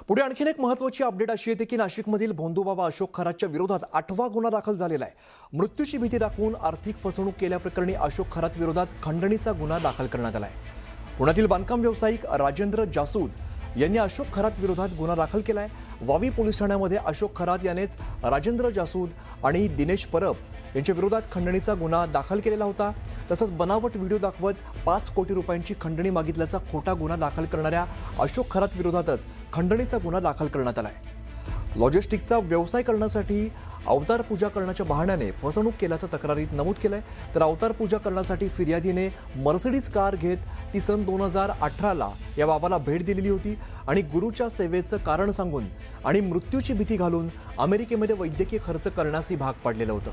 पुढे आणखीन एक महत्त्वाची अपडेट अशी येते की नाशिकमधील भोंदूबाबा अशोक खरातच्या विरोधात 8वा गुन्हा दाखल झालेला आहे। मृत्यूची भीती दाखवून आर्थिक फसवणूक केल्याप्रकरणी अशोक खरात विरोधात खंडणीचा गुन्हा दाखल करण्यात आला आहे। पुण्यातील बांधकाम व्यावसायिक राजेंद्र जासूद यांनी अशोक खरात विरोधात गुन्हा दाखल केलाय। वावी पोलीस ठाण्यामध्ये अशोक खरात यानेच राजेंद्र जासूद आणि दिनेश परब यांच्या विरोधात खंडणीचा गुन्हा दाखल केलेला होता। तसंच बनावट व्हिडिओ दाखवत 5 कोटी रुपयांची खंडणी मागितल्याचा खोटा गुन्हा दाखल करणाऱ्या अशोक खरात विरोधातच खंडणीचा गुन्हा दाखल करण्यात आलाय। लॉजिस्टिकचा व्यवसाय करण्यासाठी अवतार पूजा करण्याच्या बहाण्याने फसवणूक केल्याचं तक्रारीत नमूद केलंय। तर अवतार पूजा करण्यासाठी फिर्यादीने मर्सिडीज कार घेत ती सन 2018ला या बाबाला भेट दिलेली होती आणि गुरुच्या सेवेचं कारण सांगून आणि मृत्यूची भीती घालून अमेरिकेमध्ये वैद्यकीय खर्च करण्यासही भाग पाडलेलं होतं।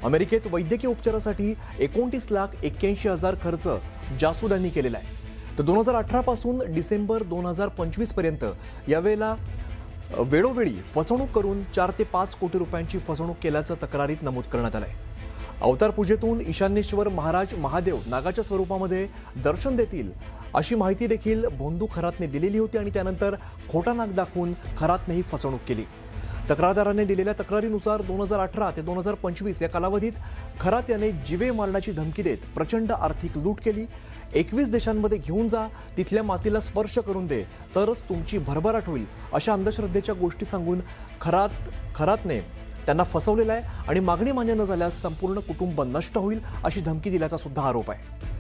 अमेरिकेत वैद्यकीय उपचारासाठी 29,81,000 खर्च जासूद यांनी केलेला आहे। तर 2018 पासून डिसेंबर 2025 पर्यंत यावेळेला वेळोवेळी फसवणूक करून 4 ते 5 कोटी रुपयांची फसवणूक केल्याचं तक्रारीत नमूद करण्यात आलंय। अवतार पूजेतून ईशान्येश्वर महाराज महादेव नागाच्या स्वरूपामध्ये दर्शन देतील अशी माहिती देखील भोंदू खरातने दिलेली होती आणि त्यानंतर खोटा नाग दाखवून खरातने ही फसवणूक केली। तक्रारदाराने दिलेल्या तक्रारीनुसार 2018 ते 2025 या कालावधीत खरात याने जीवे मारण्याची धमकी देत प्रचंड आर्थिक लूट केली। 21 देशांमध्ये घेऊन जा, तिथल्या मातीला स्पर्श करून दे, तरच तुमची भरभराट होईल अशा अंधश्रद्धेच्या गोष्टी सांगून खरातने त्यांना फसवलेलं आहे आणि मागणी मान्य न झाल्यास संपूर्ण कुटुंब नष्ट होईल अशी धमकी दिल्याचा सुद्धा आरोप आहे।